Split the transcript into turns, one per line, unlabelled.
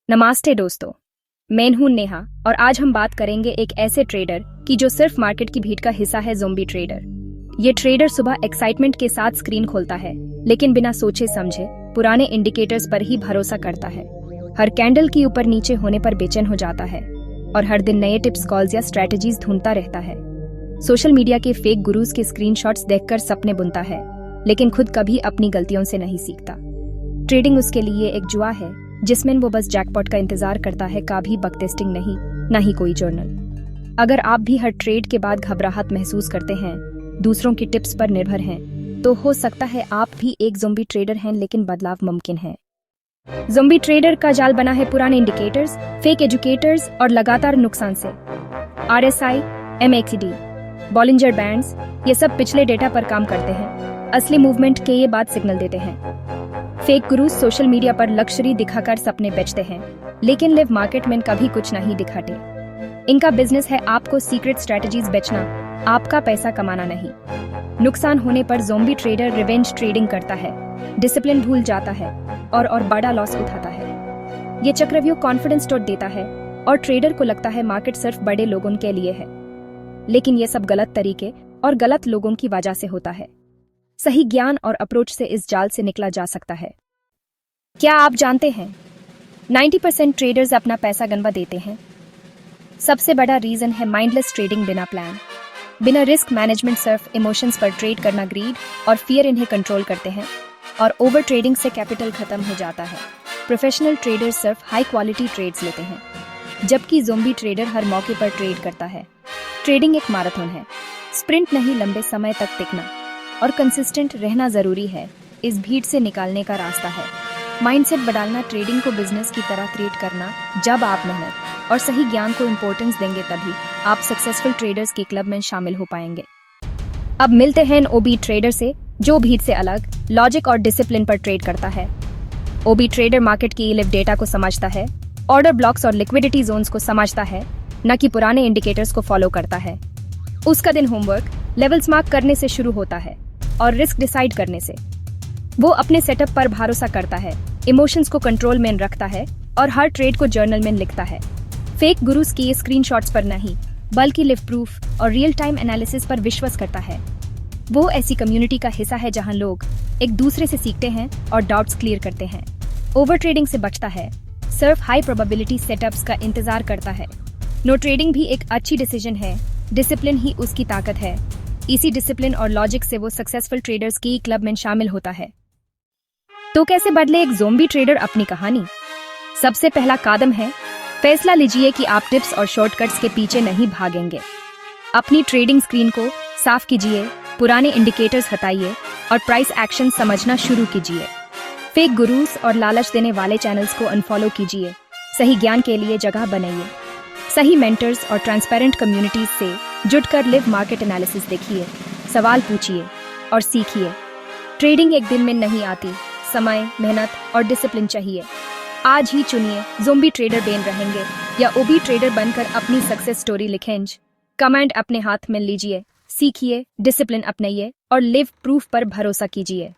नमस्ते दोस्तों, मैं हूं नेहा और आज हम बात करेंगे एक ऐसे ट्रेडर की जो सिर्फ मार्केट की भीड़ का हिस्सा है, ज़ोंबी ट्रेडर। ये ट्रेडर सुबह एक्साइटमेंट के साथ स्क्रीन खोलता है, लेकिन बिना सोचे समझे पुराने इंडिकेटर्स पर ही भरोसा करता है। हर कैंडल की ऊपर नीचे होने पर बेचैन हो जाता है और हर दिन नए टिप्स, कॉल्स या स्ट्रेटजीज ढूंढता रहता है। सोशल मीडिया के फेक गुरुज के स्क्रीनशॉट्स देखकर सपने बुनता है, लेकिन खुद कभी अपनी गलतियों से नहीं सीखता। ट्रेडिंग उसके लिए एक जुआ है जिसमें वो बस जैकपॉट का इंतजार करता है, कभी बक टेस्टिंग नहीं, ना ही कोई जर्नल। अगर आप भी हर ट्रेड के बाद घबराहट महसूस करते हैं, दूसरों की टिप्स पर निर्भर हैं, तो हो सकता है आप भी एक ज़ोंबी ट्रेडर हैं, लेकिन बदलाव मुमकिन है। ज़ोंबी ट्रेडर का जाल बना है पुराने इंडिकेटर्स, फेक एजुकेटर्स और लगातार नुकसान से। RSI, MACD, बॉलिंजर बैंड्स, ये सब पिछले डेटा पर काम करते हैं, असली मूवमेंट के ये बाद सिग्नल देते हैं। फेक गुरुज सोशल मीडिया पर लग्जरी दिखाकर सपने बेचते हैं, लेकिन लिव मार्केट में कभी कुछ नहीं दिखाते। इनका बिजनेस है आपको सीक्रेट स्ट्रेटजीज बेचना, आपका पैसा कमाना नहीं। नुकसान होने पर ज़ोंबी ट्रेडर रिवेंज ट्रेडिंग करता है, डिसिप्लिन भूल जाता है और बड़ा लॉस उठाता है। ये चक्रव्यूह कॉन्फिडेंस तोड़ देता है और ट्रेडर को लगता है मार्केट सिर्फ बड़े लोगों के लिए है, लेकिन ये सब गलत तरीके और गलत लोगों की वजह से होता है। सही ज्ञान और अप्रोच से इस जाल से निकला जा सकता है। क्या आप जानते हैं 90% ट्रेडर्स अपना पैसा गंवा देते हैं? सबसे बड़ा रीजन है माइंडलेस ट्रेडिंग, बिना प्लान, बिना रिस्क मैनेजमेंट, सिर्फ इमोशंस पर ट्रेड करना। ग्रीड और फियर इन्हें कंट्रोल करते हैं और ओवर ट्रेडिंग से कैपिटल खत्म हो जाता है। प्रोफेशनल ट्रेडर्स सिर्फ हाई क्वालिटी ट्रेड्स लेते हैं, जबकि ज़ोंबी ट्रेडर हर मौके पर ट्रेड करता है। ट्रेडिंग एक मैराथन है, स्प्रिंट नहीं। लंबे समय तक टिकना और कंसिस्टेंट रहना जरूरी है। इस भीड़ से निकालने का रास्ता है माइंडसेट बदलना, ट्रेडिंग को बिजनेस की तरह ट्रीट करना। जब आप मेहनत और सही ज्ञान को इंपॉर्टेंस देंगे, तभी आप सक्सेसफुल ट्रेडर्स के क्लब में शामिल हो पाएंगे। अब मिलते हैं ओबी ट्रेडर से, जो भीड़ से अलग, लॉजिक और डिसिप्लिन पर ट्रेड करता है। ओबी ट्रेडर मार्केट की लिव डेटा को समझता है, ऑर्डर ब्लॉक्स और लिक्विडिटी जोन्स को समझता है, न कि पुराने इंडिकेटर्स को फॉलो करता है। उसका दिन होमवर्क, लेवल्स मार्क करने से शुरू होता है और रिस्क डिसाइड करने से। वो अपने सेटअप पर भरोसा करता है, इमोशंस को कंट्रोल में रखता है और हर ट्रेड को जर्नल में लिखता है। फेक गुरुज की स्क्रीनशॉट्स पर नहीं, बल्कि लिव प्रूफ और रियल टाइम एनालिसिस पर विश्वास करता है। वो ऐसी कम्युनिटी का हिस्सा है जहां लोग एक दूसरे से सीखते हैं और डाउट्स क्लियर करते हैं। ओवर ट्रेडिंग से बचता है, सिर्फ हाई प्रोबेबिलिटी सेटअप्स का इंतजार करता है। नो ट्रेडिंग भी एक अच्छी डिसीजन है, डिसिप्लिन ही उसकी ताकत है। इसी डिसिप्लिन और लॉजिक से वो सक्सेसफुल ट्रेडर्स की क्लब में शामिल होता है। तो कैसे बदले एक ज़ोंबी ट्रेडर अपनी कहानी? सबसे पहला कदम है, फैसला लीजिए कि आप टिप्स और शॉर्टकट्स के पीछे नहीं भागेंगे। अपनी ट्रेडिंग स्क्रीन को साफ कीजिए, पुराने इंडिकेटर्स हटाइए और प्राइस एक्शन समझना शुरू कीजिए। फेक गुरुज और लालच देने वाले चैनल्स को अनफॉलो कीजिए। सही ज्ञान के लिए जगह बनाइए। सही मेंटर्स और ट्रांसपेरेंट कम्युनिटीज से जुड़कर लिव मार्केट एनालिसिस देखिए, सवाल पूछिए और सीखिए। ट्रेडिंग एक दिन में नहीं आती, समय, मेहनत और डिसिप्लिन चाहिए। आज ही चुनिए, ज़ोंबी ट्रेडर बन रहेंगे या ओबी ट्रेडर बनकर अपनी सक्सेस स्टोरी लिखेंगे। कमांड अपने हाथ में लीजिए, सीखिए, डिसिप्लिन अपनाइए और लिव प्रूफ पर भरोसा कीजिए।